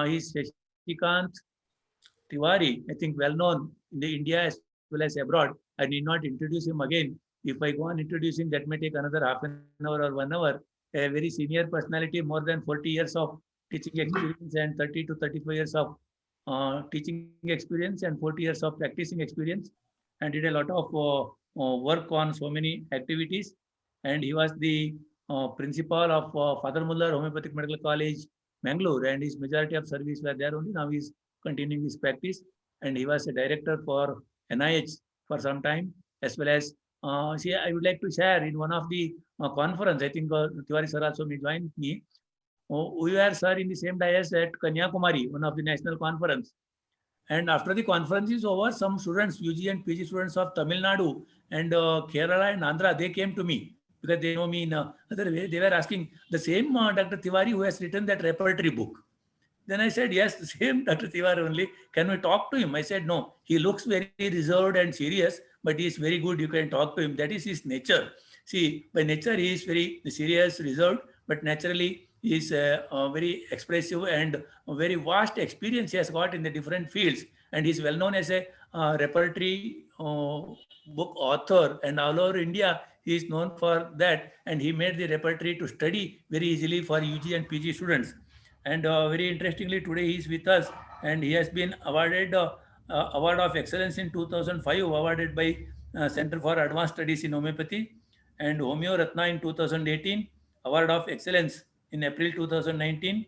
He's Sashikant Tiwari, I think well known in the India as well as abroad. I need not introduce him again. If I go on introducing, that may take another half an hour or 1 hour. A very senior personality, more than 40 years of teaching experience and 30 to 35 years of teaching experience and 40 years of practicing experience, and did a lot of work on so many activities. And he was the principal of Father Muller Homeopathic Medical College, Mangalore, and his majority of service were there only. Now he's continuing his practice, and he was a director for NIH for some time, as well as see, I would like to share in one of the conference. I think Tiwari sir also may join me. We were, sir, in the same dais at Kanyakumari, one of the national conference. And after the conference is over, some students, UG and PG students of Tamil Nadu and Kerala and Andhra, they came to me because they know me in other way. They were asking the same Dr. Tiwari who has written that repertory book. Then I said, yes, the same Dr. Tiwari only. Can we talk to him? I said, no. He looks very reserved and serious, but he is very good. You can talk to him. That is his nature. See, by nature, he is very serious, reserved, but naturally, he is very expressive and very vast experience he has got in the different fields. And he is well known as a repertory book author. And all over India, he is known for that. And he made the repertory to study very easily for UG and PG students. And very interestingly, today he is with us, and he has been awarded Award of Excellence in 2005, awarded by Center for Advanced Studies in Homeopathy, and Homeo Ratna in 2018, Award of Excellence in April 2019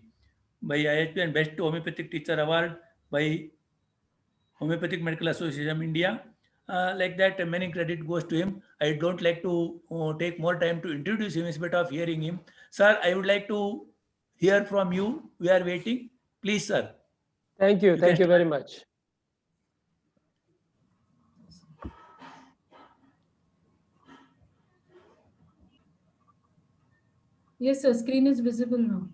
by IHP, and Best Homeopathic Teacher Award by Homeopathic Medical Association of India. Like that, many credit goes to him. I don't like to take more time to introduce him instead of hearing him. Sir, I would like to hear from you. We are waiting. Please, sir. Thank you. Thank you very much. Yes, sir. Screen is visible now.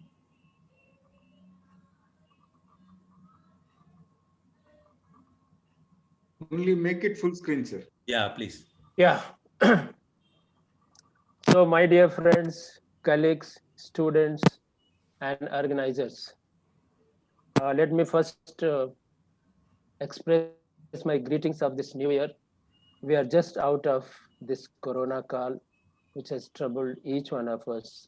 Only make it full screen, sir. Yeah, please. Yeah. So, my dear friends, colleagues, students, and organizers, let me first express my greetings of this new year. We are just out of this corona call, which has troubled each one of us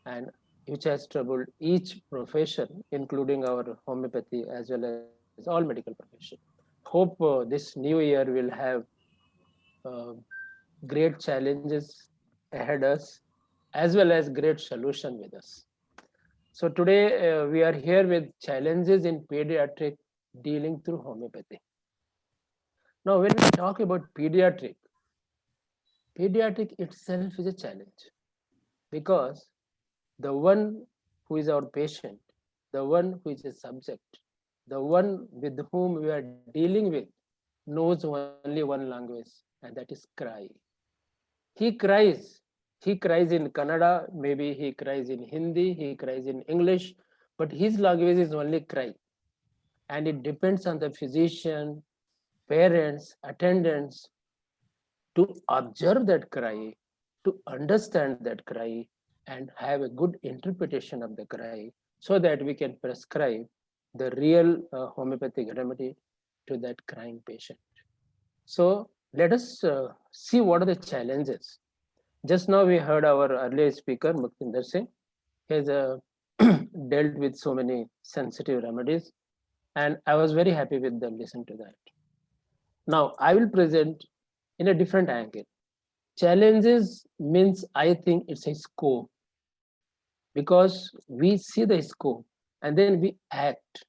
and which has troubled each profession, including our homeopathy as well as all medical profession. Hope this new year will have great challenges ahead us as well as great solution with us. So today we are here with challenges in pediatric dealing through homeopathy. Now, when we talk about pediatric itself is a challenge because the one who is our patient, the one who is a subject, the one with whom we are dealing with knows only one language, and that is cry. He cries. He cries in Kannada, maybe he cries in Hindi, he cries in English, but his language is only cry. And it depends on the physician, parents, attendants to observe that cry, to understand that cry, and have a good interpretation of the cry so that we can prescribe the real homeopathic remedy to that crying patient. So let us see what are the challenges. Just now we heard our earlier speaker, Muktinder Singh. He has dealt with so many sensitive remedies, and I was very happy with them. Listen to that. Now I will present in a different angle. Challenges means I think it's a scope because we see the scope and then we act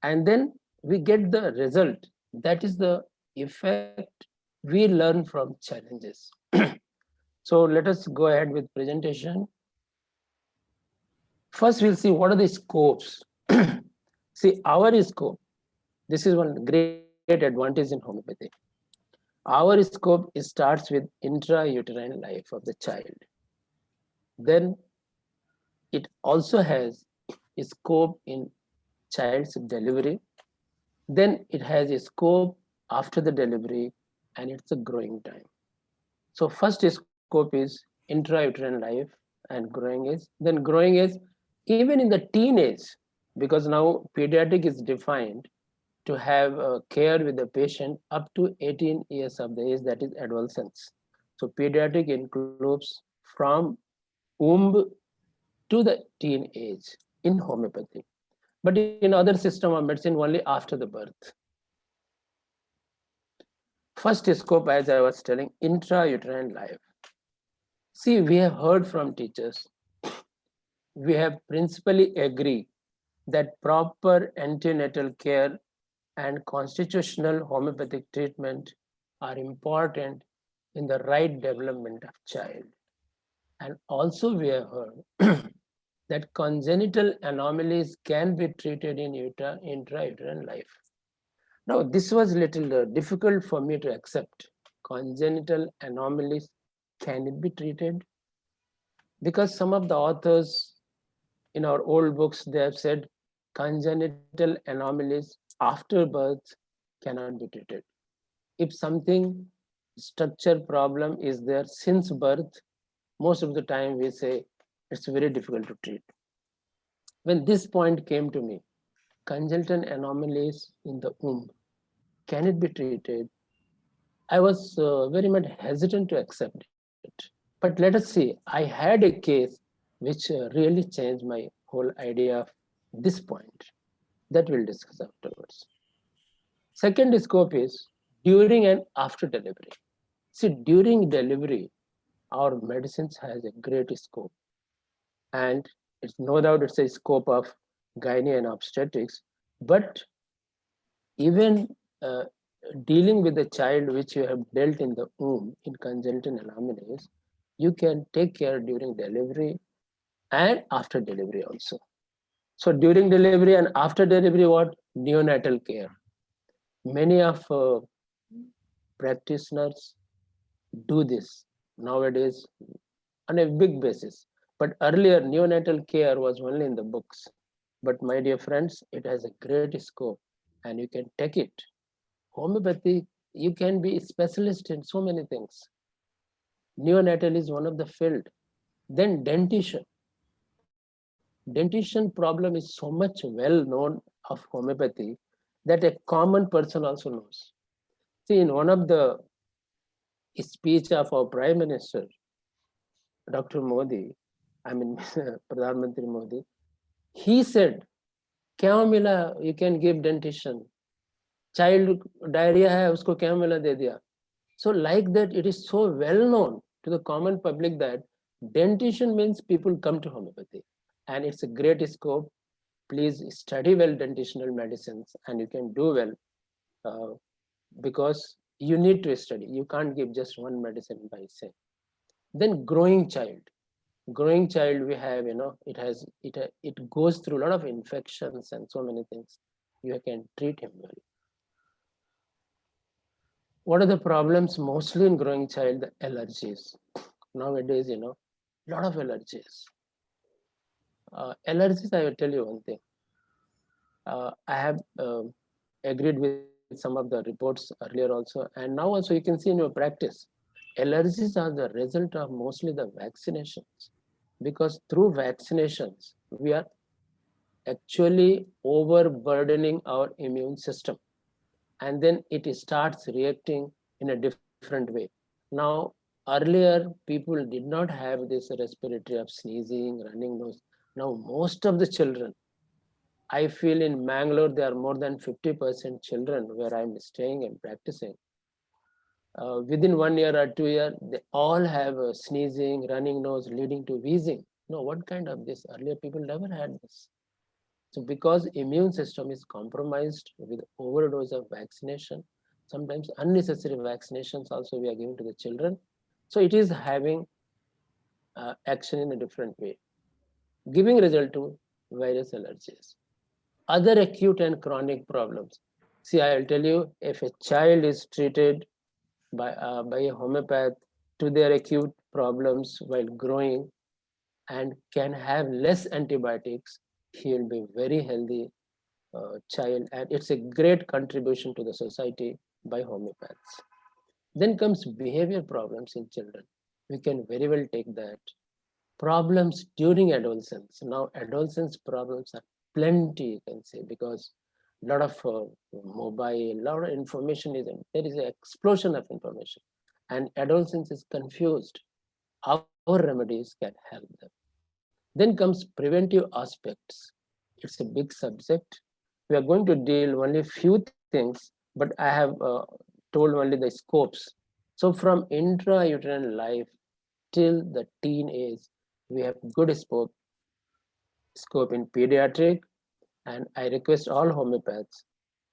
and then we get the result. That is the effect we learn from challenges. So let us go ahead with presentation. First, we'll see what are the scopes. See, our scope, this is one great advantage in homeopathy. Our scope starts with intrauterine life of the child. Then it also has a scope in child's delivery. Then it has a scope after the delivery, and it's a growing time. So first scope is intrauterine life and growing age. Then growing age, even in the teenage, because now pediatric is defined to have care with the patient up to 18 years of the age, that is adolescence. So pediatric includes from womb to the teen age in homeopathy. But in other system of medicine, only after the birth. First scope, as I was telling, intrauterine life. See, we have heard from teachers, we have principally agreed that proper antenatal care and constitutional homeopathic treatment are important in the right development of child. And also we have heard that congenital anomalies can be treated in intrauterine life. Now, this was a little difficult for me to accept. Congenital anomalies, can it be treated? Because some of the authors in our old books, they have said congenital anomalies after birth cannot be treated. If something structure problem is there since birth, most of the time we say it's very difficult to treat. When this point came to me, congenital anomalies in the womb, can it be treated? I was very much hesitant to accept it. But let us see, I had a case which really changed my whole idea of this point. That we'll discuss afterwards. Second scope is during and after delivery. See, during delivery, our medicines has a great scope. And it's no doubt it's a scope of gynae and obstetrics, but even dealing with the child which you have dealt in the womb in congenital anomalies, you can take care during delivery and after delivery also. So during delivery and after delivery, what? Neonatal care. Many of practitioners do this nowadays on a big basis. But earlier, neonatal care was only in the books. But my dear friends, it has a great scope and you can take it. Homeopathy, you can be a specialist in so many things. Neonatal is one of the field. Then dentition. Dentition problem is so much well known of homeopathy that a common person also knows. See, in one of the speech of our Prime Minister, Dr. Modi, I mean Pradhan Mantri Modi, he said, "Kya mila? You can give dentition. Child diarrhea hai, usko kya mila de diya." So like that, it is so well known to the common public that dentition means people come to homeopathy. And it's a great scope. Please study well dentitional medicines and you can do well because you need to study. You can't give just one medicine by saying. Then growing child. Growing child, we have, it goes through a lot of infections and so many things. You can treat him well. What are the problems mostly in growing child? The allergies. Nowadays, a lot of allergies. Allergies, I will tell you one thing. I have agreed with some of the reports earlier also, and now also you can see in your practice, allergies are the result of mostly the vaccinations, because through vaccinations, we are actually overburdening our immune system, and then it starts reacting in a different way. Now, earlier people did not have this respiratory of sneezing, running nose. Now, most of the children, I feel in Mangalore, there are more than 50% children where I'm staying and practicing. Within 1 year or 2 years, they all have sneezing, running nose, leading to wheezing. No, what kind of this? Earlier people never had this. So because immune system is compromised with overdose of vaccination, sometimes unnecessary vaccinations also we are giving to the children. So it is having action in a different way, giving result to virus allergies. Other acute and chronic problems. See, I'll tell you, if a child is treated by a homeopath to their acute problems while growing and can have less antibiotics, he will be very healthy child, and it's a great contribution to the society by homeopaths. Then comes behavior problems in children. We can very well take that. Problems during adolescence. Now, adolescence problems are plenty, you can say, because a lot of mobile, a lot of information is, there is an explosion of information, and adolescence is confused. Our remedies can help them. Then comes preventive aspects. It's a big subject. We are going to deal only few things, but I have told only the scopes. So from intrauterine life till the teen age, we have good scope in pediatric, and I request all homeopaths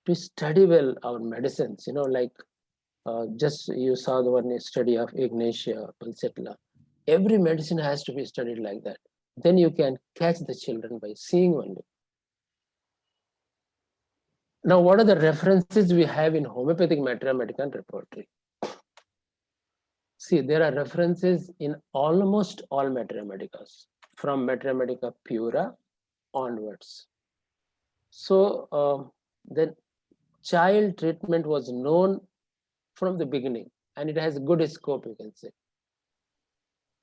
to study well our medicines. Like just you saw the one study of Ignatia, Pulsatilla. Every medicine has to be studied like that. Then you can catch the children by seeing only. Now, what are the references we have in homeopathic materia medica and repertory? See, there are references in almost all materia medicas, from materia medica pura onwards. So the child treatment was known from the beginning, and it has good scope, you can say.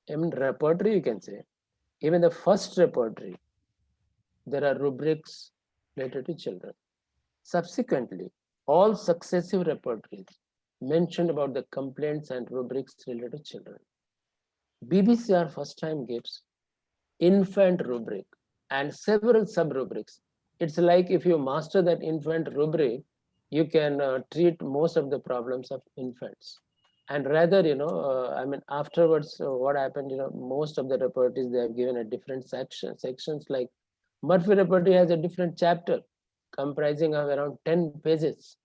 In repertory, you can say, even the first repertory, there are rubrics related to children. Subsequently, all successive repertories mentioned about the complaints and rubrics related to children. BBCR first time gives infant rubric and several sub-rubrics. It's like if you master that infant rubric, you can treat most of the problems of infants. And rather, afterwards, what happened, most of the repertories, they have given a different sections like Murphy repertory has a different chapter comprising of around 10 pages.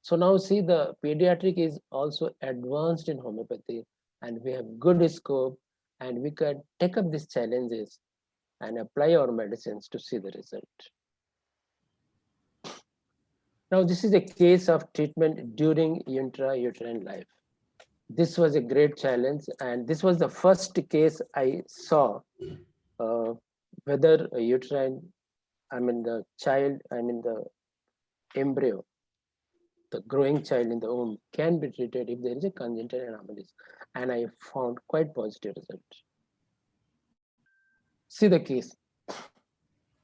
So now see, the pediatric is also advanced in homeopathy, and we have good scope, and we can take up these challenges and apply our medicines to see the result. Now, this is a case of treatment during intrauterine life. This was a great challenge, and this was the first case I saw whether a uterine, the child, the embryo, the growing child in the womb can be treated if there is a congenital anomalies, and I found quite positive result. See the case.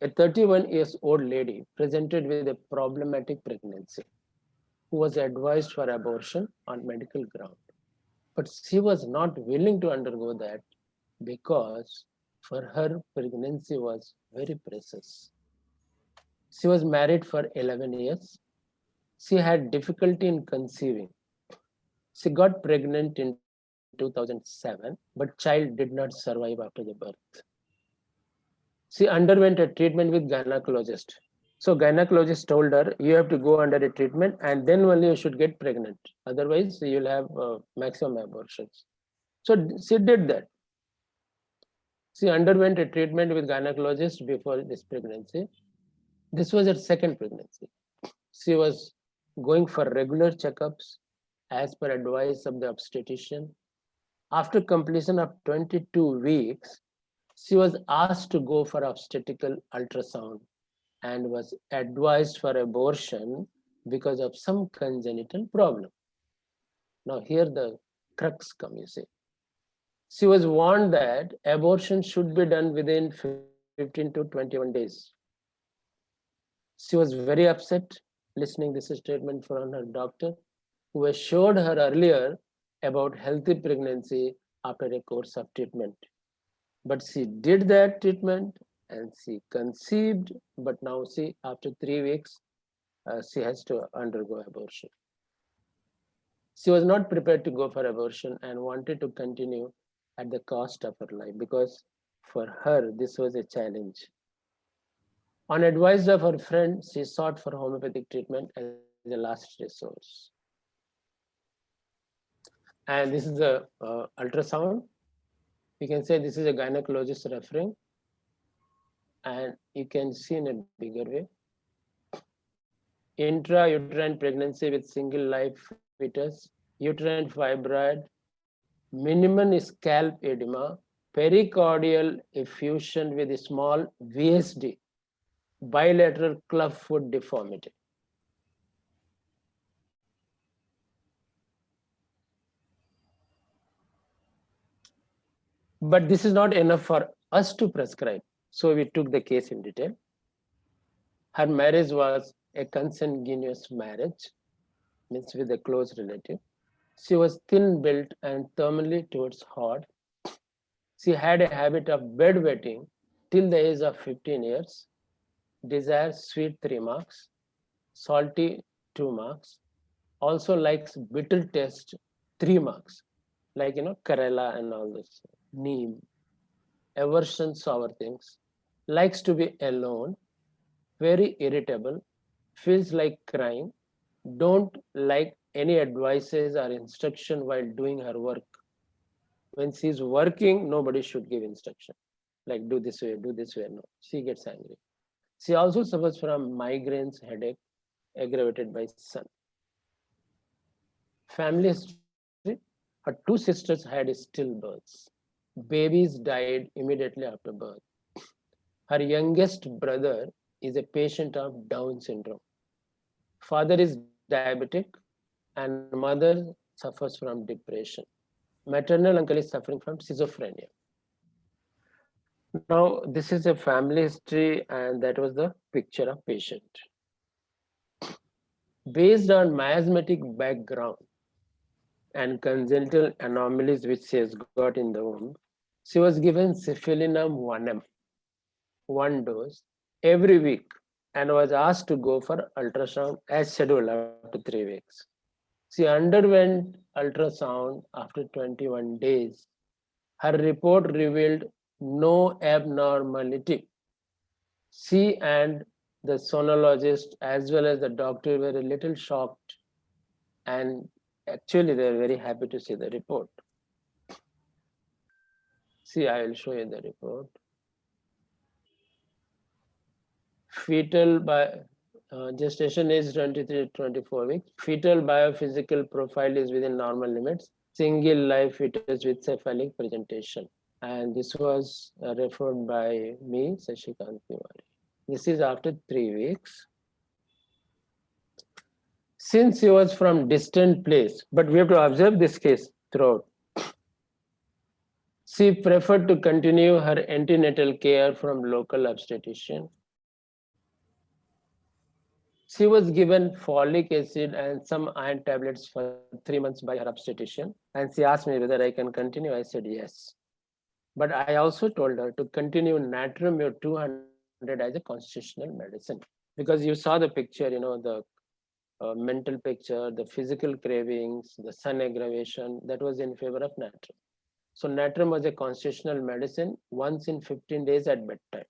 A 31-year-old lady presented with a problematic pregnancy who was advised for abortion on medical ground. But she was not willing to undergo that because for her pregnancy was very precious. She was married for 11 years. She had difficulty in conceiving. She got pregnant in 2007, but child did not survive after the birth. She underwent a treatment with gynecologist. So gynecologist told her, you have to go under a treatment and then only you should get pregnant. Otherwise, you'll have maximum abortions. So she did that. She underwent a treatment with gynecologist before this pregnancy. This was her second pregnancy. She was going for regular checkups as per advice of the obstetrician. After completion of 22 weeks, she was asked to go for obstetrical ultrasound and was advised for abortion because of some congenital problem. Now here the crux comes, you see. She was warned that abortion should be done within 15 to 21 days. She was very upset listening this statement from her doctor, who assured her earlier about healthy pregnancy after a course of treatment. But she did that treatment and she conceived, but now see, after 3 weeks, she has to undergo abortion. She was not prepared to go for abortion and wanted to continue at the cost of her life, because for her, this was a challenge. On advice of her friend, she sought for homeopathic treatment as a last resource. And this is the ultrasound. You can say this is a gynecologist referring, and you can see in a bigger way. Intrauterine pregnancy with single live fetus, uterine fibroid, minimum scalp edema, pericardial effusion with a small VSD, bilateral clubfoot deformity. But this is not enough for us to prescribe. So we took the case in detail. Her marriage was a consanguineous marriage, means with a close relative. She was thin built and terminally towards hard. She had a habit of bedwetting till the age of 15 years, desires sweet 3 marks, salty 2 marks, also likes bitter taste 3 marks, like Karela and all this, neem, aversion sour things, likes to be alone, very irritable, feels like crying, don't like any advices or instruction while doing her work. When she's working, nobody should give instruction, like do this way, do this way. No, she gets angry. She also suffers from migraines, headache, aggravated by sun. Family history, her 2 sisters had stillbirths. Babies died immediately after birth. Her youngest brother is a patient of Down syndrome. Father is diabetic and mother suffers from depression. Maternal uncle is suffering from schizophrenia. Now, this is a family history, and that was the picture of patient. Based on miasmatic background and congenital anomalies which she has got in the womb, she was given Cefilinum 1M, 1 dose, every week, and was asked to go for ultrasound as scheduled after 3 weeks. She underwent ultrasound after 21 days. Her report revealed no abnormality. She and the sonologist as well as the doctor were a little shocked, and actually they were very happy to see the report. See, I will show you the report. Fetal gestation is 23 to 24 weeks. Fetal biophysical profile is within normal limits. Single live fetus with cephalic presentation. And this was referred by me, Sashikant Tiwari. This is after 3 weeks. Since he was from distant place, but we have to observe this case throughout. She preferred to continue her antenatal care from local obstetrician. She was given folic acid and some iron tablets for 3 months by her obstetrician. And she asked me whether I can continue. I said yes. But I also told her to continue Natrium 200 as a constitutional medicine. Because you saw the picture, the mental picture, the physical cravings, the sun aggravation, that was in favor of Natrium. So Natrium was a constitutional medicine once in 15 days at bedtime.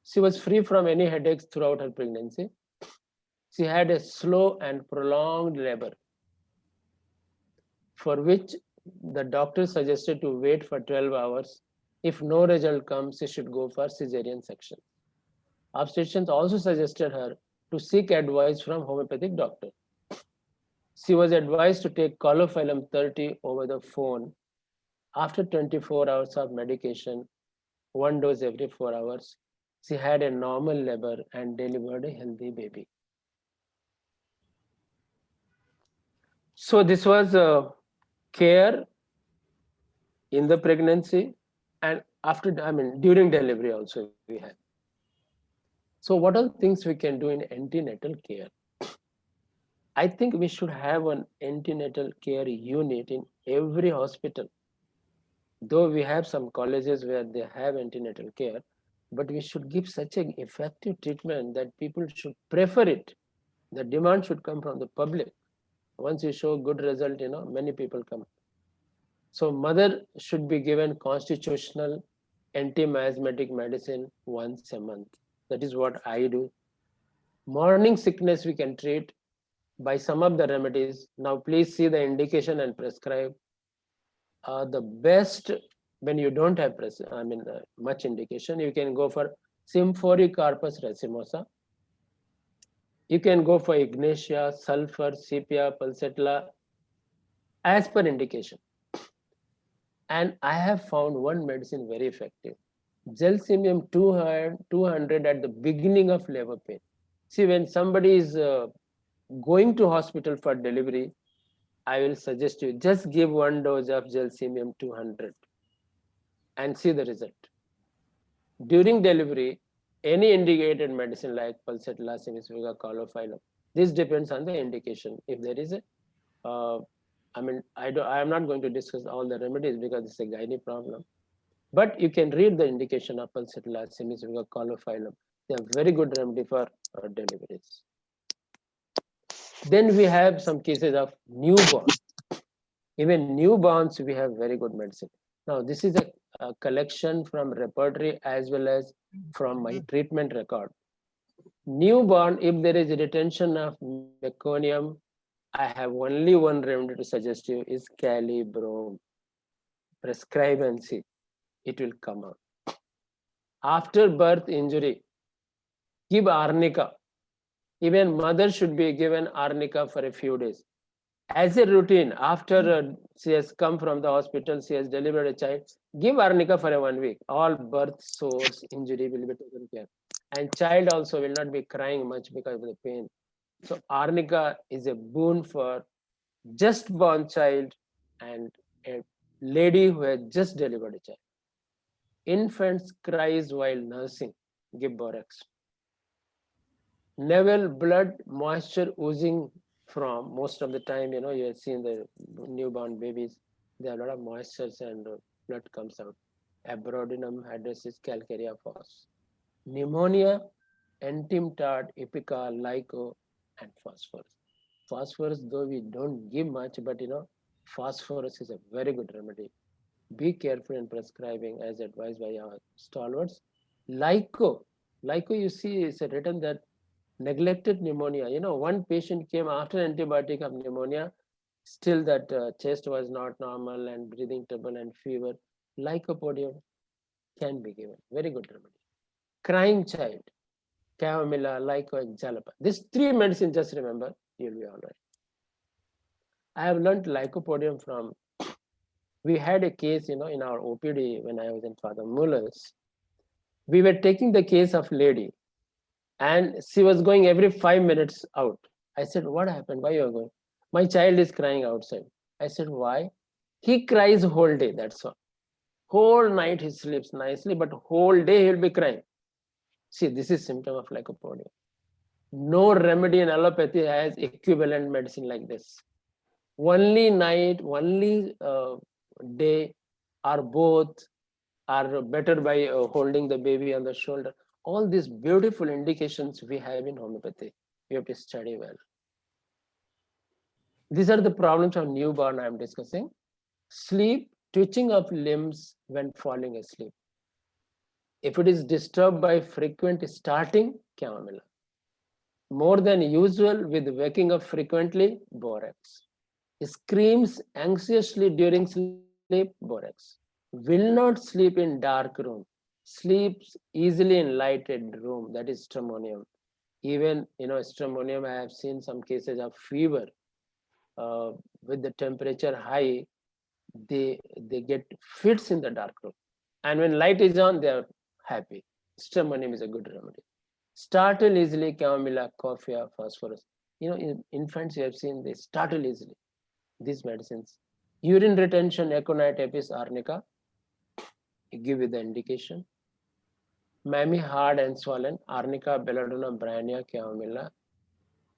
She was free from any headaches throughout her pregnancy. She had a slow and prolonged labor, for which the doctor suggested to wait for 12 hours. If no result comes, she should go for cesarean section. Obstetricians also suggested her to seek advice from homeopathic doctor. She was advised to take Colophyllum 30 over the phone. After 24 hours of medication, 1 dose every 4 hours, she had a normal labor and delivered a healthy baby. So this was care in the pregnancy and after, during delivery also we had. So what are things we can do in antenatal care? I think we should have an antenatal care unit in every hospital. Though we have some colleges where they have antenatal care, but we should give such an effective treatment that people should prefer it. The demand should come from the public. Once you show good result, many people come. So mother should be given constitutional anti-miasmatic medicine once a month. That is what I do. Morning sickness we can treat by some of the remedies. Now please see the indication and prescribe. The best when you don't have much indication, you can go for Symphoricarpus racemosa. You can go for Ignatia, sulfur, sepia, pulsatilla as per indication. And I have found one medicine very effective. Gelsemium 200 at the beginning of labor pain. See, when somebody is going to hospital for delivery, I will suggest you just give 1 dose of Gelsemium 200 and see the result. During delivery, any indicated medicine like pulsatilla, semicivica, cauliflower. This depends on the indication. If there is a, I am not going to discuss all the remedies because it's a gynae problem. But you can read the indication of pulsatilla, semicivica, cauliflower. They are very good remedy for deliveries. Then we have some cases of newborn. Even newborns, we have very good medicine. Now, this is a collection from repertory as well as from my treatment record. Newborn, if there is a retention of meconium, I have only one remedy to suggest you is calibrom. Prescribe and see, it will come out. After birth injury, give arnica. Even mother should be given arnica for a few days. As a routine, after she has come from the hospital, she has delivered a child, give arnica for 1 week. All birth sores, injury will be taken care. And child also will not be crying much because of the pain. So arnica is a boon for just born child and a lady who has just delivered a child. Infants cries while nursing, give borax. Navel blood moisture oozing from, most of the time, you have seen the newborn babies, there are a lot of moistures and blood comes out. Abroadinum hydrosis calcarea phos. Pneumonia, entimtard, epica, lyco, and phosphorus. Phosphorus, though we don't give much, but phosphorus is a very good remedy. Be careful in prescribing as advised by our stalwarts. Lyco, you see, it's written that neglected pneumonia. One patient came after antibiotic of pneumonia, still that chest was not normal and breathing trouble and fever. Lycopodium can be given. Very good remedy. Crying child, chamomilla, lyco, and jalapa. These 3 medicines, just remember, you'll be all right. I have learned lycopodium from, we had a case, in our OPD when I was in Father Muller's. We were taking the case of lady and she was going every 5 minutes out. I said, what happened? Why you are going? My child is crying outside. I said, why? He cries whole day, that's all. Whole night he sleeps nicely, but whole day he'll be crying. See, this is symptom of lycopodium. No remedy in allopathy has equivalent medicine like this. Only night, only day, or both are better by holding the baby on the shoulder. All these beautiful indications we have in homeopathy. You have to study well. These are the problems of newborn I am discussing. Sleep, twitching of limbs when falling asleep. If it is disturbed by frequent starting, chamomilla. More than usual with waking up frequently, borax. Screams anxiously during sleep, borax. Will not sleep in dark room. Sleeps easily in lighted room, that is stramonium. Even, stramonium, I have seen some cases of fever. With the temperature high, they get fits in the dark room. And when light is on, they are happy. Stramonium is a good remedy. Startle easily, chamomilla, coffea, phosphorus. In infants, you have seen they startle easily. These medicines. Urine retention, aconite, apis, arnica. You give you the indication. Mammy hard and swollen, arnica, belladonna, brania, chamomilla.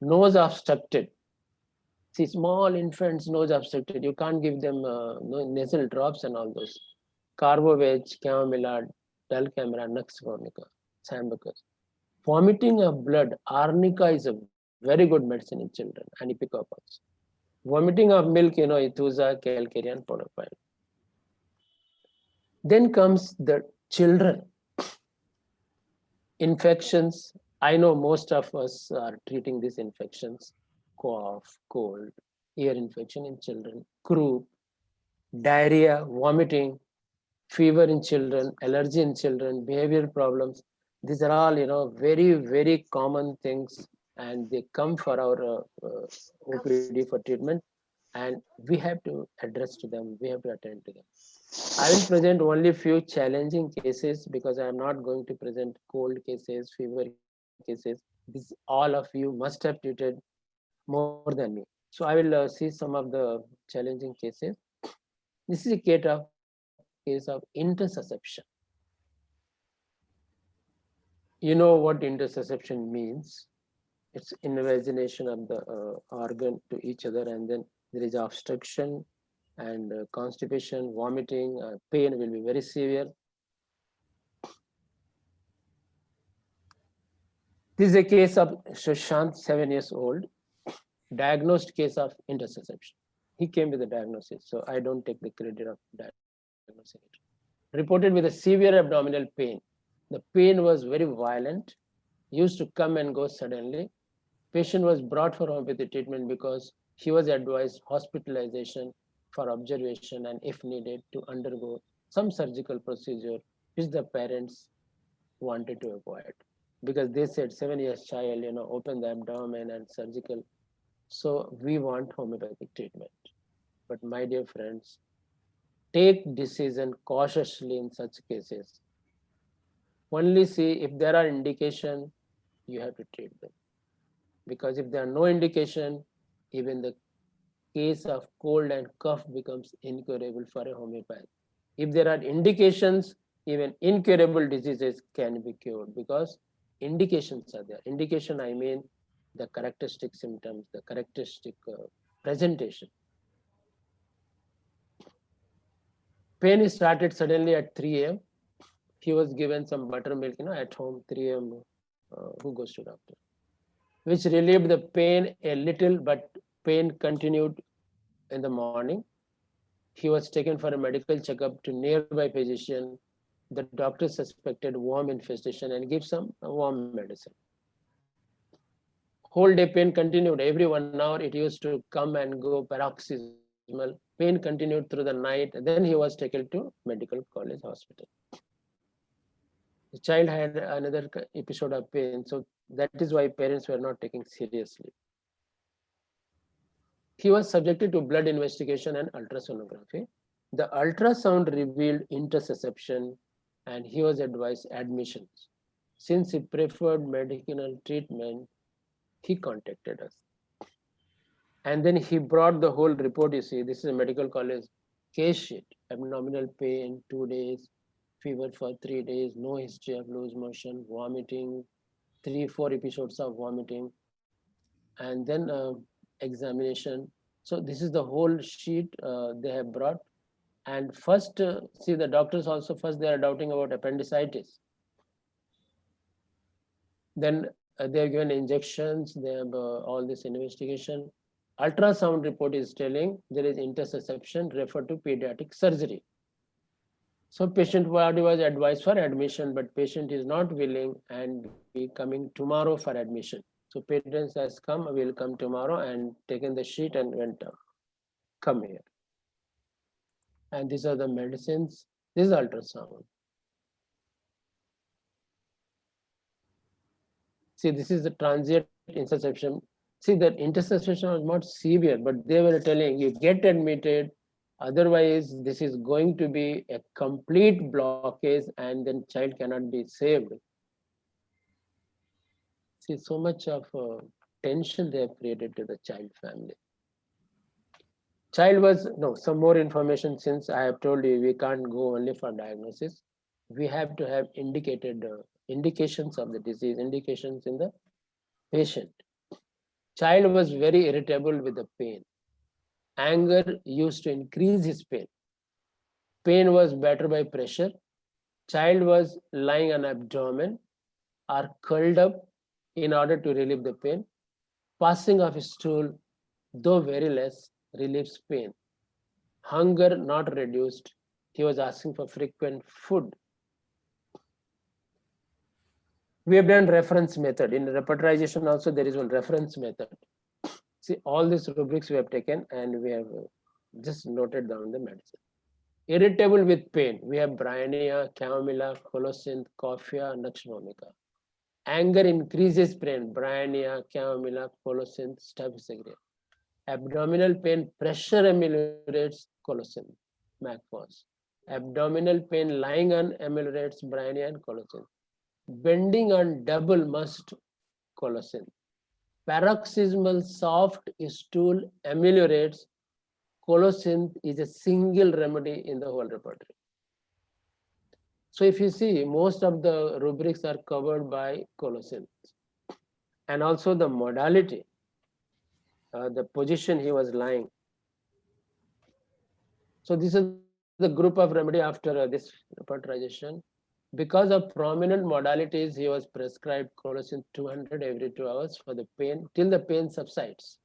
Nose obstructed. See, small infants, nose obstructed. You can't give them nasal drops and all those. Carbovage, chamomilla, dulcamera, nux vomica, sambucus. Vomiting of blood, arnica is a very good medicine in children, and epicopus. Vomiting of milk, ethusa, calcarean, podophile. Then comes the children. Infections. I know most of us are treating these infections. Cough, cold, ear infection in children, croup, diarrhea, vomiting, fever in children, allergy in children, behavioral problems. These are all, very, very common things, and they come for our OPD for treatment, and we have to address to them. We have to attend to them. I will present only few challenging cases because I am not going to present cold cases, fever cases. This all of you must have treated more than me. So I will see some of the challenging cases. This is a case of intersusception. You know what intussusception means? It's invagination of the organ to each other, and then there is obstruction and constipation, vomiting, pain will be very severe. This is a case of Shashant, 7 years old, diagnosed case of intussusception. He came with a diagnosis, so I don't take the credit of diagnosing it. Reported with a severe abdominal pain. The pain was very violent, used to come and go suddenly. Patient was brought for homeopathy treatment because he was advised hospitalization for observation and if needed to undergo some surgical procedure which the parents wanted to avoid, because they said 7 years child, open the abdomen and surgical. So we want homeopathic treatment. But my dear friends, take decision cautiously in such cases. Only see if there are indication, you have to treat them. Because if there are no indication, even the case of cold and cough becomes incurable for a homeopath. If there are indications, even incurable diseases can be cured because indications are there. Indication, I mean the characteristic symptoms, the characteristic presentation. Pain started suddenly at 3 a.m. He was given some buttermilk, at home, 3 a.m. Who goes to doctor? Which relieved the pain a little, but pain continued in the morning. He was taken for a medical checkup to nearby physician. The doctor suspected worm infestation and gave some worm medicine. Whole day pain continued. Every 1 hour it used to come and go paroxysmal. Pain continued through the night. Then he was taken to medical college hospital. The child had another episode of pain. So that is why parents were not taking seriously. He was subjected to blood investigation and ultrasonography. The ultrasound revealed intussusception and he was advised admissions. Since he preferred medicinal treatment, he contacted us. And then he brought the whole report, you see, this is a medical college case sheet, abdominal pain, 2 days, fever for 3 days, no history of loose motion, vomiting, 3-4 episodes of vomiting, and then examination. So this is the whole sheet they have brought. And first, see, the doctors also first they are doubting about appendicitis. Then they are given injections, they have all this investigation. Ultrasound report is telling there is intussusception, refer to pediatric surgery. So patient body was advised for admission, but patient is not willing and be coming tomorrow for admission. So parents has come, will come tomorrow and taken the sheet and went up. Come here. And these are the medicines. This is ultrasound. See, this is the transient intussusception. See, that intussusception was not severe, but they were telling you get admitted, otherwise this is going to be a complete blockage and then child cannot be saved. See, so much of tension they have created to the child family. Child was, no, some more information, since I have told you we can't go only for diagnosis. We have to have indicated indications of the disease, indications in the patient. Child was very irritable with the pain. Anger used to increase his pain. Pain was better by pressure. Child was lying on abdomen or curled up in order to relieve the pain. Passing of stool, though very less, relieves pain. Hunger not reduced. He was asking for frequent food. We have done reference method. In repertorization also there is one reference method. See, all these rubrics we have taken and we have just noted down the medicine. Irritable with pain, we have Bryonia, Chamomilla, Colocynth, Coffea, Nux vomica. Anger increases pain, Bryonia, Chamomilla, Colocynth, Staphylococcus. Abdominal pain, pressure ameliorates, Colocynth, Macphos. Abdominal pain, lying on ameliorates, Bryonia and Colocynth. Bending on double must, Colocynth. Paroxysmal soft stool ameliorates, Colocynth is a single remedy in the whole repertory. So if you see, most of the rubrics are covered by Colossians. And also the modality, the position he was lying. So this is the group of remedy after this repertorization. Because of prominent modalities, he was prescribed Colossian 200 every 2 hours for the pain till the pain subsides.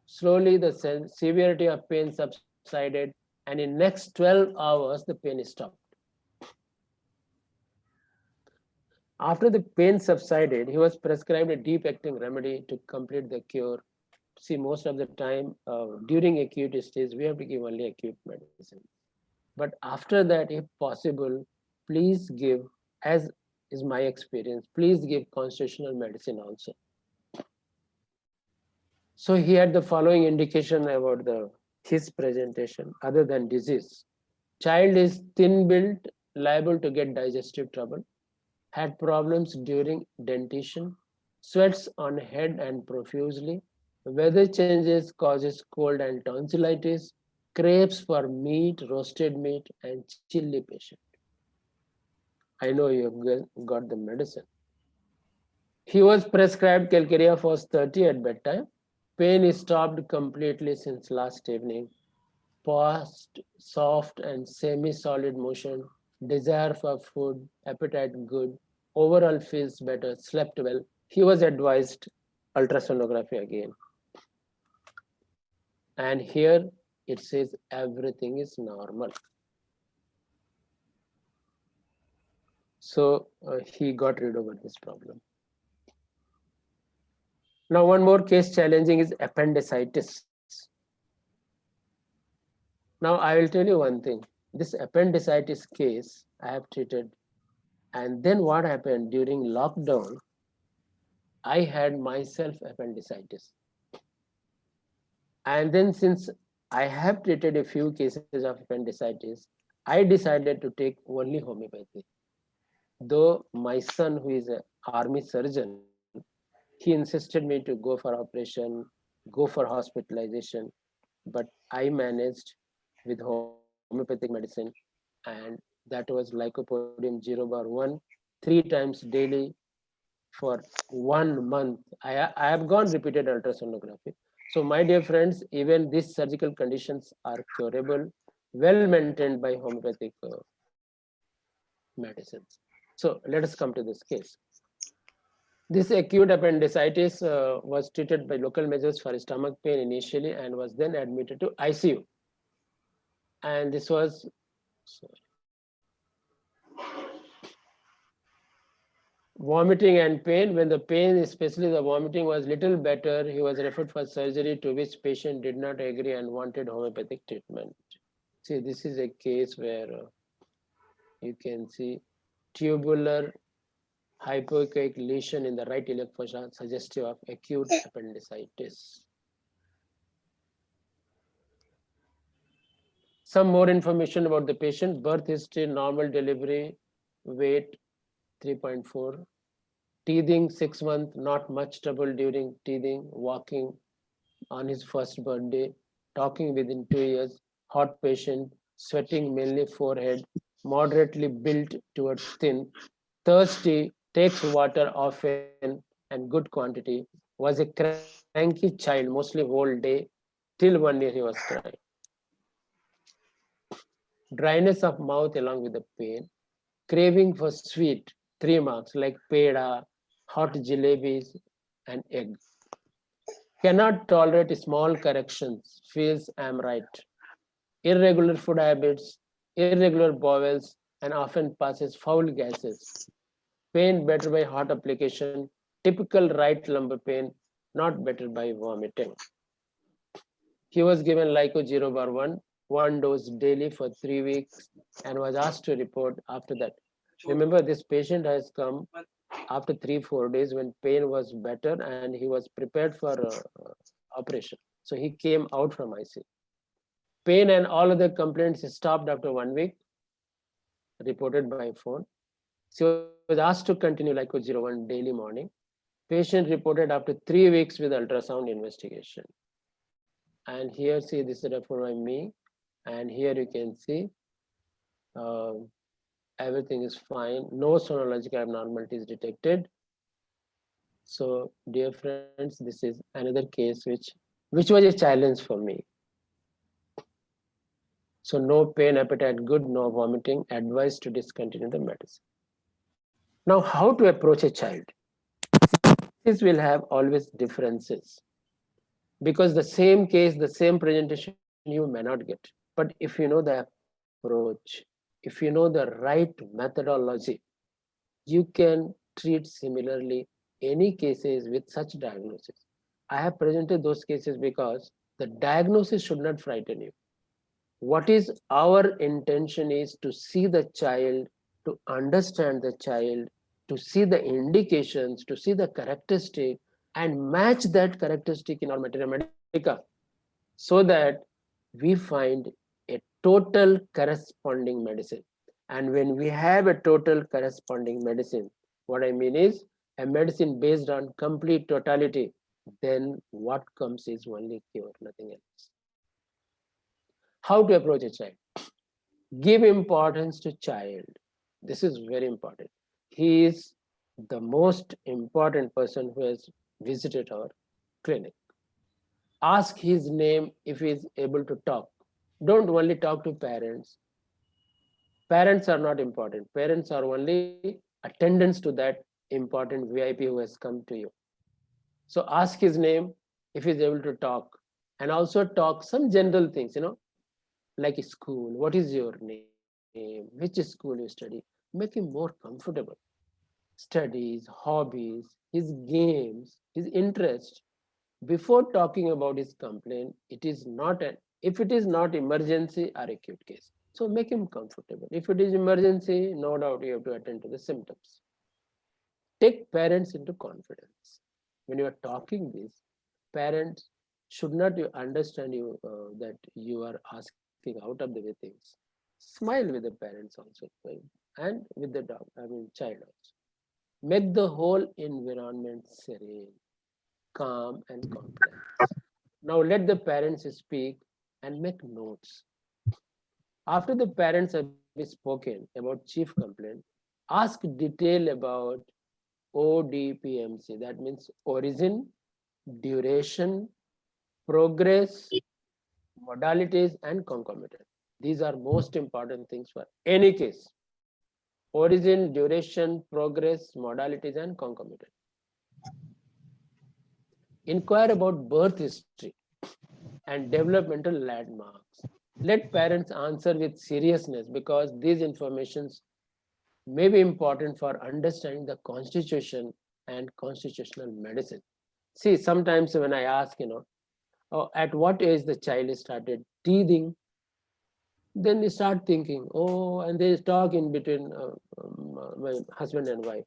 Slowly, the severity of pain subsided, and in next 12 hours, the pain is stopped. After the pain subsided, he was prescribed a deep-acting remedy to complete the cure. See, most of the time during acute stage, we have to give only acute medicine. But after that, if possible, please give, as is my experience, please give constitutional medicine also. So he had the following indication about his presentation, other than disease. Child is thin built, liable to get digestive trouble, had problems during dentition, sweats on head and profusely, weather changes causes cold and tonsillitis, craves for meat, roasted meat, and chilli patient. I know you have got the medicine. He was prescribed Calcarea Phos 30 at bedtime. Pain is stopped completely since last evening. Past soft and semi-solid motion, desire for food, appetite good, overall feels better, slept well. He was advised ultrasonography again. And here it says everything is normal. So he got rid of this problem. Now, one more case challenging is appendicitis. Now, I will tell you one thing. This appendicitis case I have treated. And then what happened during lockdown, I had myself appendicitis. And then since I have treated a few cases of appendicitis, I decided to take only homeopathy. Though my son, who is an army surgeon, he insisted me to go for operation, go for hospitalization, but I managed with homeopathic medicine, and that was lycopodium 0/1 3 times daily for 1 month. I have gone repeated ultrasonography. So my dear friends, even these surgical conditions are curable, well maintained by homeopathic medicines. So let us come to this case. This acute appendicitis was treated by local measures for stomach pain initially and was then admitted to ICU. And this was, sorry, vomiting and pain. When the pain, especially the vomiting, was little better, he was referred for surgery, to which patient did not agree and wanted homeopathic treatment. See, this is a case where you can see tubular hypoechoic lesion in the right iliac fossa suggestive of acute appendicitis. Some more information about the patient: birth history, normal delivery, weight 3.4, teething 6 months, not much trouble during teething, walking on his first birthday, talking within 2 years, hot patient, sweating mainly forehead, moderately built towards thin, thirsty, takes water often and good quantity, was a cranky child mostly whole day, till 1 year he was crying. Dryness of mouth along with the pain, craving for sweet, 3 marks like peda, hot jalebis, and egg. Cannot tolerate small corrections, feels I'm right. Irregular food habits, irregular bowels, and often passes foul gases. Pain better by hot application, typical right lumbar pain, not better by vomiting. He was given Lyco 0/1, 1 dose daily for 3 weeks, and was asked to report after that. Remember, this patient has come after 3-4 days when pain was better and he was prepared for operation. So he came out from ICU. Pain and all other complaints stopped after 1 week, reported by phone. She was asked to continue Lyco 0/1 daily morning. Patient reported after 3 weeks with ultrasound investigation. And here, see, this is referred by me. And here you can see everything is fine. No sonological abnormality is detected. So, dear friends, this is another case which was a challenge for me. So, no pain, appetite good, no vomiting, advised to discontinue the medicine. Now, how to approach a child? This will have always differences because the same case, the same presentation you may not get. But if you know the approach, if you know the right methodology, you can treat similarly any cases with such diagnosis. I have presented those cases because the diagnosis should not frighten you. What is our intention is to see the child, to understand the child, to see the indications, to see the characteristic, and match that characteristic in our materia medica so that we find a total corresponding medicine. And when we have a total corresponding medicine, what I mean is a medicine based on complete totality, then what comes is only cure, nothing else. How to approach a child? Give importance to child. This is very important. He is the most important person who has visited our clinic. Ask his name if he is able to talk. Don't only talk to parents. Parents are not important. Parents are only attendants to that important VIP who has come to you. So ask his name if he's able to talk, and also talk some general things, like school. What is your name? Which school you study? Make him more comfortable. Studies, hobbies, his games, his interest. Before talking about his complaint, it is not an if it is not emergency or acute case. So make him comfortable. If it is emergency, no doubt you have to attend to the symptoms. Take parents into confidence. When you are talking this, parents should not understand you that you are asking out of the way things. Smile with the parents also, and with the child also. Make the whole environment serene, calm, and complex. Now let the parents speak and make notes. After the parents have spoken about chief complaint, ask detail about ODPMC. That means origin, duration, progress, modalities, and concomitant. These are most important things for any case. Origin, duration, progress, modalities, and concomitant. Inquire about birth history and developmental landmarks. Let parents answer with seriousness because these informations may be important for understanding the constitution and constitutional medicine. See, sometimes when I ask, at what age the child started teething, then they start thinking, oh, and they talk in between my husband and wife.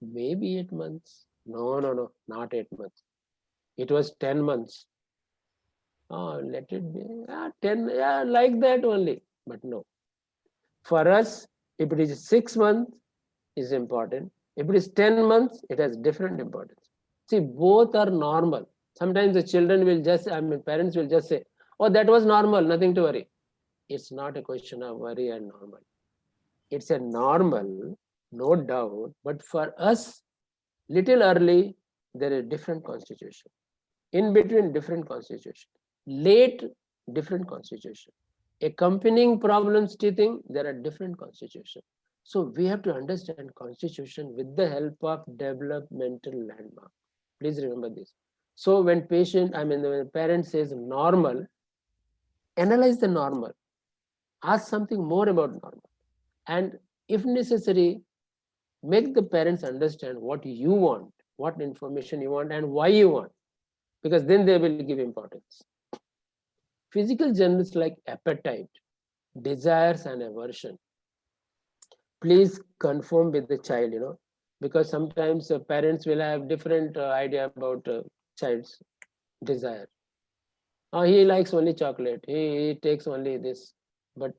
Maybe 8 months. No, not 8 months. It was 10 months. Oh, let it be. 10, like that only. But no. For us, if it is 6 months, is important. If it is 10 months, it has different importance. See, both are normal. Sometimes the children will parents will just say, oh, that was normal, nothing to worry. It's not a question of worry and normal. It's a normal, no doubt, but for us, little early, there is different constitution. In between, different constitution. Late, different constitution. Accompanying problems teething, there are different constitution. So we have to understand constitution with the help of developmental landmark. Please remember this. So when when parent says normal, analyze the normal. Ask something more about normal. And if necessary, make the parents understand what you want, what information you want, and why you want. Because then they will give importance. Physical generals like appetite, desires, and aversion. Please confirm with the child, because sometimes parents will have different idea about child's desire. He likes only chocolate. He takes only this, but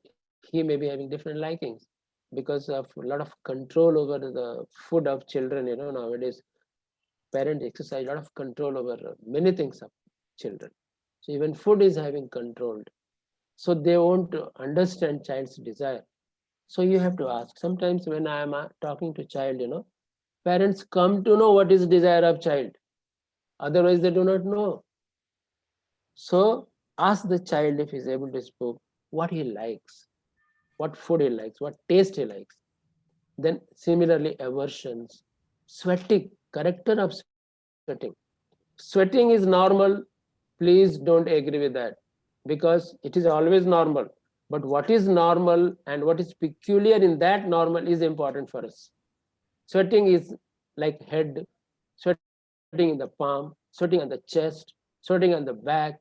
he may be having different likings because of a lot of control over the food of children. Nowadays, parents exercise a lot of control over many things of children. So even food is having controlled. So they won't understand child's desire. So you have to ask. Sometimes when I am talking to child, parents come to know what is desire of child. Otherwise, they do not know. So ask the child if he's able to speak what he likes, what food he likes, what taste he likes. Then similarly, aversions, sweating, character of sweating. Sweating is normal. Please don't agree with that because it is always normal. But what is normal and what is peculiar in that normal is important for us. Sweating is like head, sweating in the palm, sweating on the chest, sweating on the back.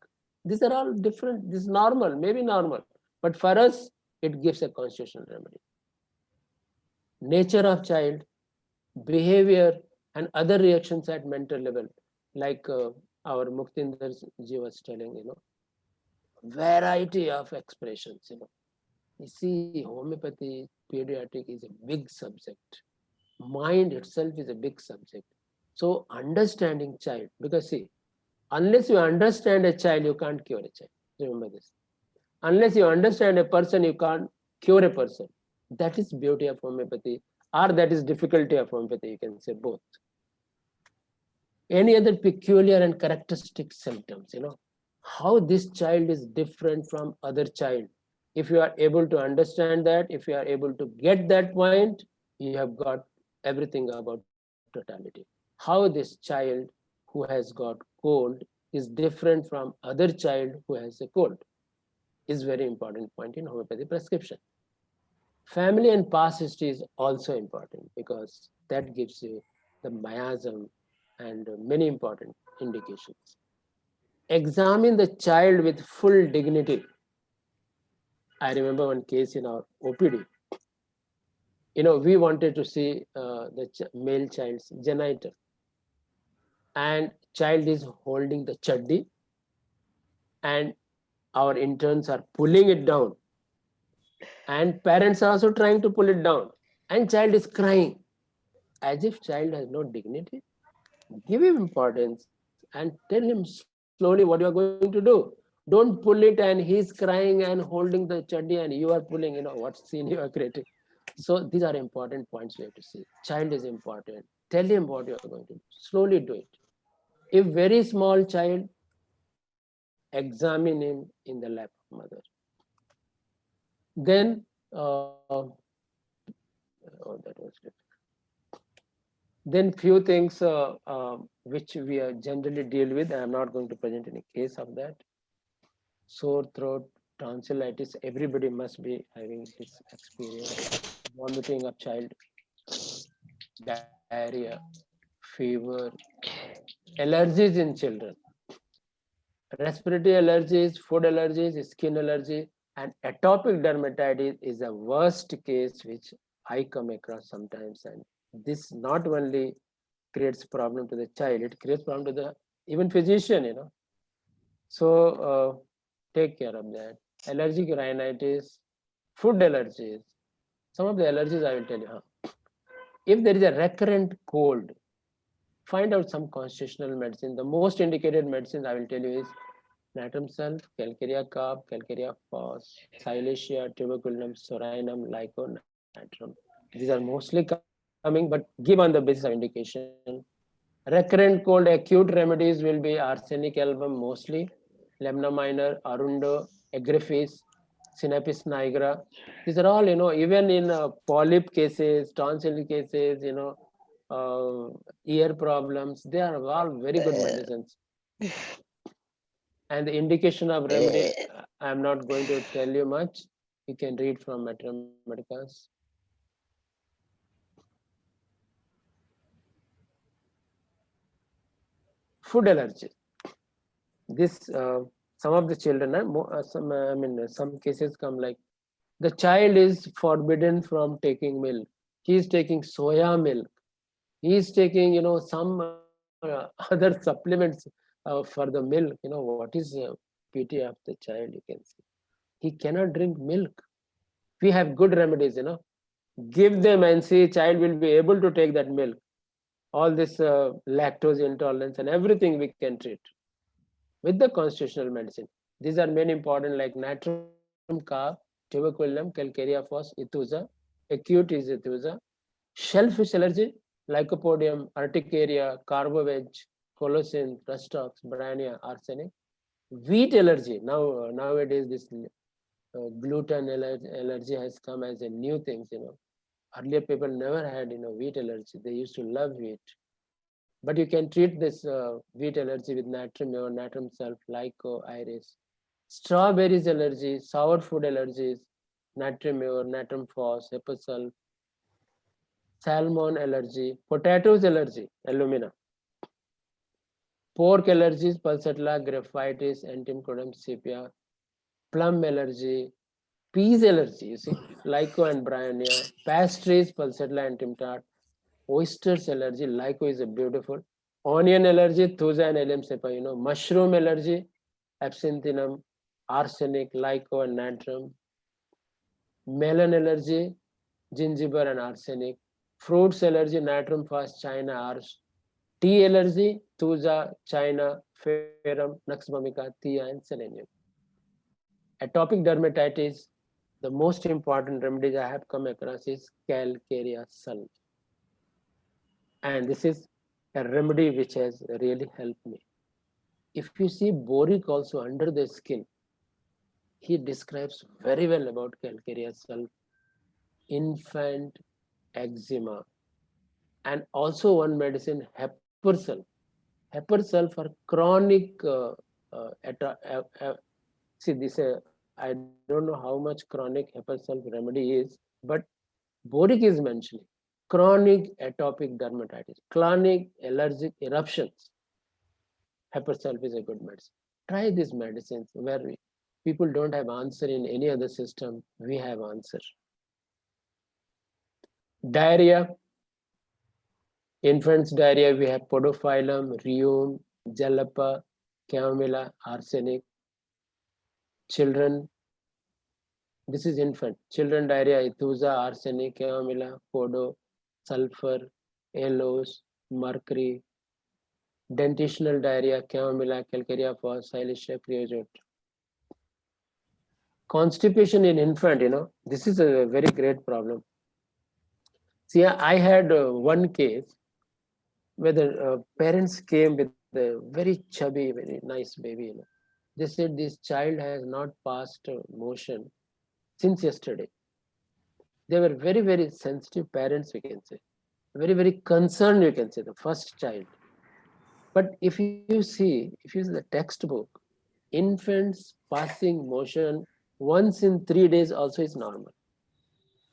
These are all different. This is normal, maybe normal. But for us, it gives a constitutional remedy. Nature of child, behavior, and other reactions at mental level, like our Muktinder ji was telling, variety of expressions. You see, homeopathy, pediatric is a big subject. Mind itself is a big subject. So understanding child, because see, unless you understand a child, you can't cure a child. Remember this. Unless you understand a person, you can't cure a person. That is beauty of homeopathy, or that is difficulty of homeopathy, you can say both. Any other peculiar and characteristic symptoms, how this child is different from other child. If you are able to understand that, if you are able to get that point, you have got everything about totality. How this child who has got cold is different from other child who has a cold is very important point in homeopathy prescription. Family and past history is also important because that gives you the miasm and many important indications. Examine the child with full dignity. I remember one case in our OPD. We wanted to see the male child's genital, and child is holding the chaddi, and our interns are pulling it down, and parents are also trying to pull it down, and child is crying, as if child has no dignity. Give him importance and tell him slowly what you are going to do. Don't pull it and he's crying and holding the chaddi and you are pulling, what scene you are creating. So these are important points we have to see. Child is important. Tell him what you are going to do. Slowly do it. If very small child, examine him in the lap of mother. Then, that was good. Then few things which we are generally deal with. I am not going to present any case of that. Sore throat, tonsillitis, everybody must be having this experience. Vomiting of child, diarrhea, fever, allergies in children, respiratory allergies, food allergies, skin allergy, and atopic dermatitis is a worst case which I come across sometimes. And this not only creates problem to the child, it creates problem to the even physician. So take care of that. Allergic rhinitis, food allergies. Some of the allergies I will tell you. If there is a recurrent cold, find out some constitutional medicine. The most indicated medicine I will tell you is natrum sulf, calcarea carb, calcarea phos, silesia, tuberculum, sorinum, lyco, natrum. These are mostly coming, but give on the basis of indication. Recurrent cold, acute remedies will be arsenic album mostly, lemna minor, arundo, agrifis, Sinapis nigra. These are all, even in polyp cases, tonsil cases, ear problems, they are all very good medicines. And the indication of remedy, I'm not going to tell you much. You can read from Mathematicas. Food allergy. This some of the children, some cases come like the child is forbidden from taking milk. He is taking soya milk. He is taking, some other supplements for the milk. What is pity of the child? You can see he cannot drink milk. We have good remedies. Give them and see child will be able to take that milk. All this lactose intolerance and everything we can treat with the constitutional medicine. These are many important like natrum carb, tuberculum, calcarea phos, ituza, acute is thuja. Shellfish allergy, Lycopodium, urticaria, Carboveg, Colocin, Rustox, Brania, arsenic. Wheat allergy, nowadays this gluten allergy has come as a new thing, Earlier people never had, wheat allergy. They used to love wheat. But you can treat this wheat allergy with natrium or natrium sulf, Lyco, iris. Strawberries allergy, sour food allergies, natrium or natrium phos, hepasulf. Salmon allergy, potatoes allergy, alumina. Pork allergies, pulsatilla, graphitis, antimcodum, sepia. Plum allergy, peas allergy, you see, Lyco and Bryonia. Pastries, pulsatilla, antimtart. Oysters allergy, Lyco is a beautiful. Onion allergy, thuja and alum cepa, Mushroom allergy, absinthinum, arsenic, Lyco and natrum. Melon allergy, gingiber and arsenic. Fruits allergy, natrum phos, China, ars. Tea allergy, thuja, China, ferrum, nux vomica, thea, and selenium. Atopic dermatitis, the most important remedies I have come across is calcarea sulf. And this is a remedy which has really helped me. If you see boric also under the skin, he describes very well about calcarea sulf, infant eczema, and also one medicine, hepersulf. Hepersulf for chronic, see this, I don't know how much chronic hepersulf remedy is, but boric is mentioning chronic atopic dermatitis, chronic allergic eruptions. Hepersulf is a good medicine. Try these medicines where people don't have answer in any other system. We have answer. Diarrhea, infants diarrhea, we have podophyllum, rheum, jalapa, chamomilla, arsenic. Children, this is infant. Children diarrhea, thuja, arsenic, chamomilla, podo, sulfur, aloes, mercury. Dentitional diarrhea, chamomilla, calcarea phos, silicea, creosote. Constipation in infant, this is a very great problem. See, I had one case where the parents came with a very chubby, very nice baby. They said this child has not passed motion since yesterday. They were very, very sensitive parents, we can say. Very, very concerned, you can say, the first child. But if you see the textbook, infants passing motion once in 3 days also is normal.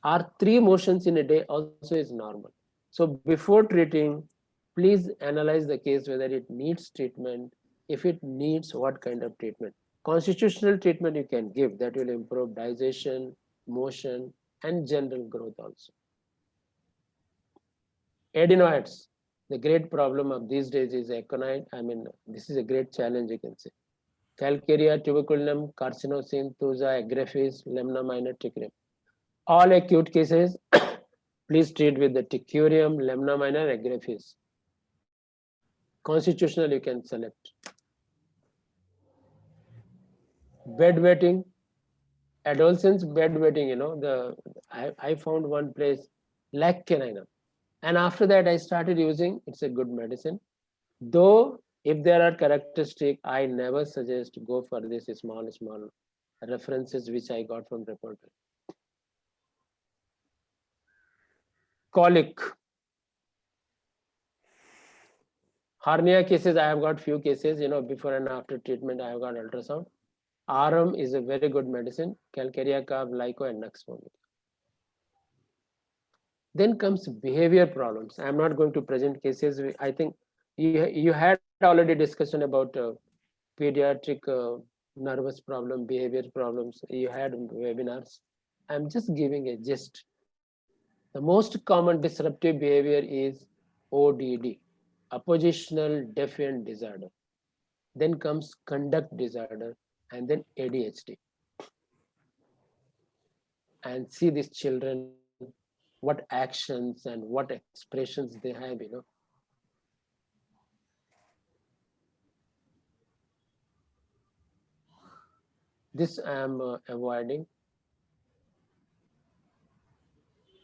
Or 3 motions in a day also is normal. So before treating, please analyze the case whether it needs treatment, if it needs what kind of treatment. Constitutional treatment you can give that will improve digestion, motion, and general growth also. Adenoids, the great problem of these days is aconite. This is a great challenge, you can say. Calcarea, tuberculum, carcinosin, thuja, agraphis, lemna minor, ticurium. All acute cases, please treat with the ticurium, lemna minor, agraphis. Constitutional you can select. Bedwetting, adolescents bedwetting, I found one place, lac canina. And after that, I started using, it's a good medicine. Though, if there are characteristics, I never suggest go for this small references which I got from reporter. Colic. Hernia cases, I have got few cases, before and after treatment, I have got ultrasound. Arum is a very good medicine, calcarea carb, lyco, and nux vomica. Then comes behavior problems. I'm not going to present cases. I think you had already discussion about pediatric nervous problem, behavior problems. You had webinars. I'm just giving a gist. The most common disruptive behavior is ODD, oppositional defiant disorder. Then comes conduct disorder, and then ADHD. And see these children, what actions and what expressions they have, This I am avoiding.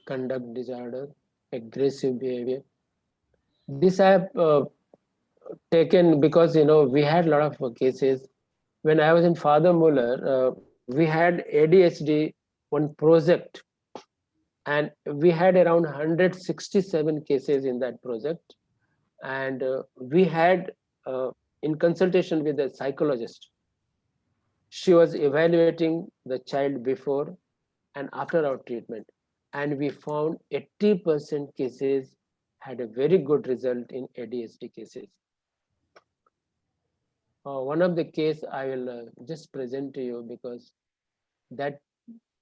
conduct disorder, aggressive behavior. This I have taken because we had a lot of cases. When I was in Father Muller, we had ADHD one project, and we had around 167 cases in that project, and we had in consultation with a psychologist, she was evaluating the child before and after our treatment, and we found 80% cases had a very good result in ADHD cases. One of the case I will just present to you, because that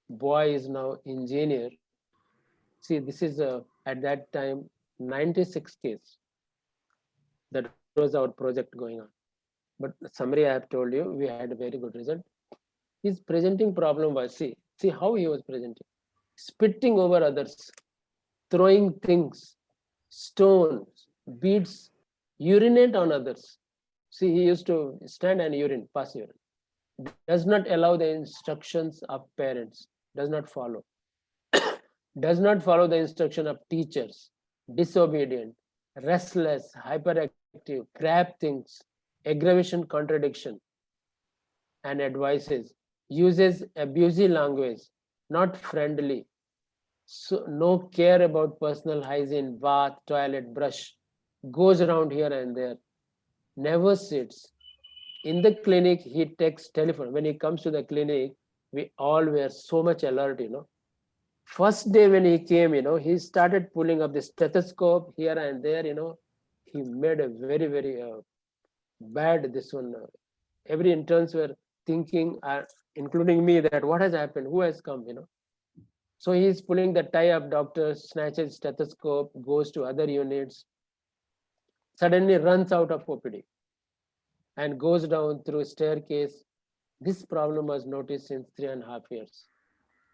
boy is now engineer. See, this is at that time 96 case. That was our project going on. But the summary I have told you, we had a very good result. His presenting problem was, see how he was presenting. Spitting over others, throwing things, stones, beads, urinate on others. See, he used to stand and urine, pass urine. Does not allow the instructions of parents, does not follow. Does not follow the instruction of teachers, disobedient, restless, hyperactive, grab things, aggravation, contradiction, and advices, uses abusive language, not friendly, so no care about personal hygiene, bath, toilet, brush, goes around here and there, never sits. In the clinic, he takes telephone. When he comes to the clinic, we all were so much alert, First day when he came, he started pulling up the stethoscope here and there, he made a very, very bad this one. Every interns were thinking, including me, that what has happened, who has come, So he's pulling the tie up, doctor snatches stethoscope, goes to other units, suddenly runs out of OPD and goes down through a staircase. This problem was noticed since 3.5 years.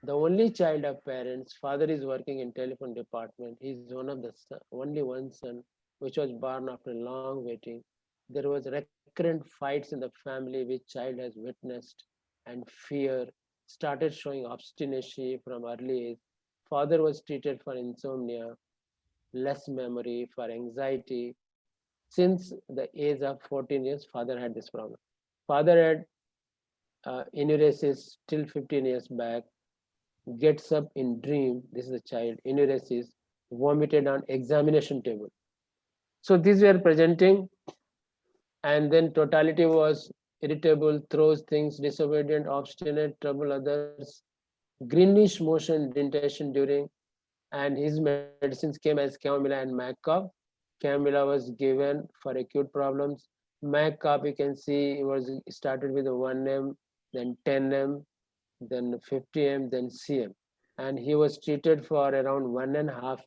The only child of parents, father is working in telephone department. He's one of the only one son, which was born after long waiting. There was recurrent fights in the family which child has witnessed, and fear started showing obstinacy from early age. Father was treated for insomnia, less memory, for anxiety. Since the age of 14 years, father had this problem. Father had enuresis till 15 years back, gets up in dream, this is a child, enuresis, vomited on examination table. So these were presenting, and then totality was irritable, throws things, disobedient, obstinate, trouble others, greenish motion, indentation during, and his medicines came as Camomilla and Macop. Camomilla was given for acute problems. Macop, you can see, it was started with a 1M, then 10M, then 50M, then CM. And he was treated for around 1.5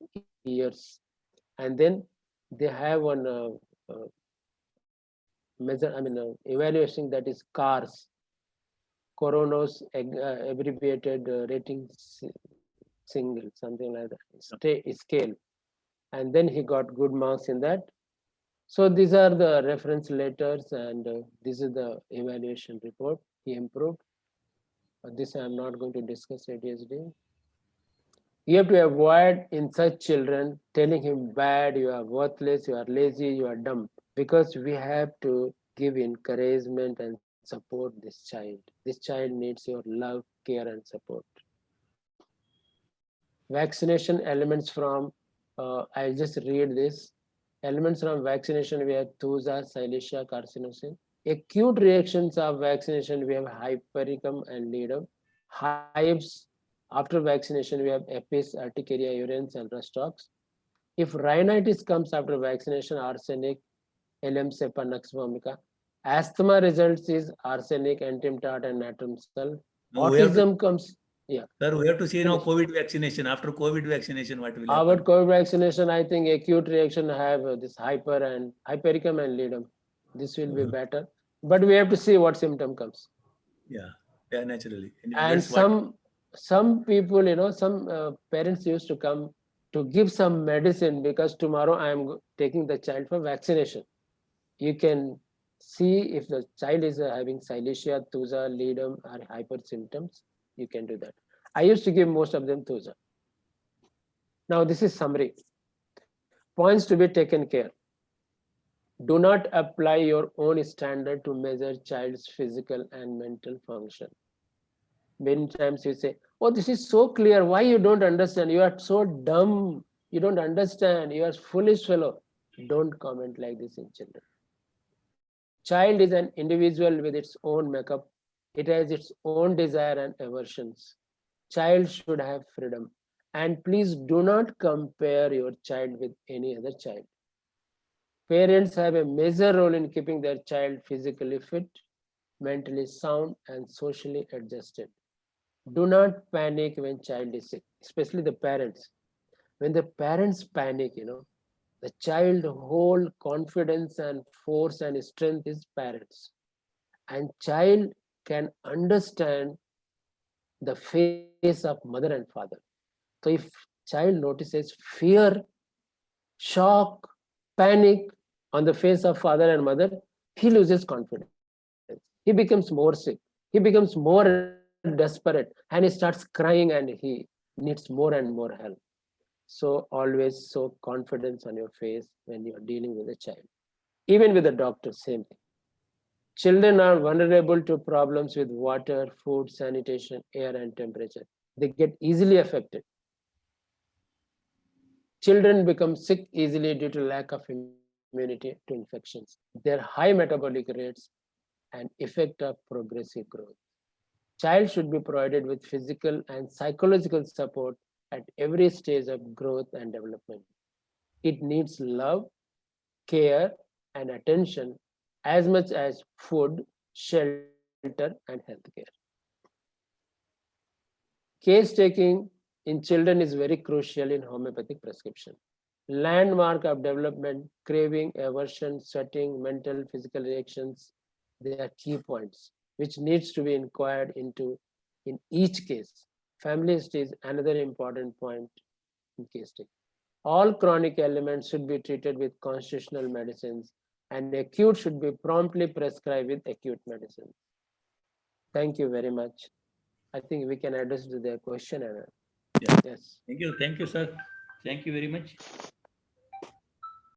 years. And then they have one evaluation, that is CARS, Coronos abbreviated rating single, something like that, scale. And then he got good marks in that. So these are the reference letters, and this is the evaluation report. He improved. This I am not going to discuss ADHD. You have to avoid in such children telling him bad, you are worthless, you are lazy, you are dumb, because we have to give encouragement and support this child. This child needs your love, care, and support. Vaccination elements from, I'll just read this. Elements from vaccination, we have Thuja, Silesia, carcinosin. Acute reactions of vaccination, we have hypericum and ledum. Hives, after vaccination, we have Apis, urticaria, urines, and rustox. If rhinitis comes after vaccination, arsenic, Elem cepa, nux vomica. Asthma results is arsenic, entimtat, and natrum sulf. Autism comes, yeah. Sir, we have to see now COVID vaccination. After COVID vaccination, what will Our happen? COVID vaccination, I think acute reaction have this hypericum and ledum. This will be better, but we have to see what symptom comes. Yeah, naturally. And some people, some parents used to come to give some medicine, because tomorrow I am taking the child for vaccination. You can see if the child is having Silesia, Thuja, ledum, or hyper symptoms. You can do that. I used to give most of them Thuja. Now this is summary. Points to be taken care. Do not apply your own standard to measure child's physical and mental function. Many times you say, oh, this is so clear. Why you don't understand? You are so dumb. You don't understand. You are foolish fellow. Don't comment like this in children. Child is an individual with its own makeup. It has its own desire and aversions. Child should have freedom. And please do not compare your child with any other child. Parents have a major role in keeping their child physically fit, mentally sound, and socially adjusted. Do not panic when child is sick, especially the parents. When the parents panic, the child whole confidence and force and strength is parents. And child can understand the face of mother and father. So if child notices fear, shock, panic on the face of father and mother, he loses confidence. He becomes more sick. He becomes more desperate and he starts crying and he needs more and more help. So always show confidence on your face when you are dealing with a child. Even with a doctor, same thing. Children are vulnerable to problems with water, food, sanitation, air, and temperature. They get easily affected. Children become sick easily due to lack of immunity to infections. Their high metabolic rates and effect of progressive growth. Child should be provided with physical and psychological support at every stage of growth and development. It needs love, care, and attention as much as food, shelter, and healthcare. Case taking in children is very crucial in homeopathic prescription. Landmark of development, craving, aversion, sweating, mental, physical reactions, they are key points which needs to be inquired into in each case. Family history is another important point in case taking. All chronic ailments should be treated with constitutional medicines and acute should be promptly prescribed with acute medicine. Thank you very much. I think we can address to their question. Yeah. Yes. Thank you, sir. Thank you very much.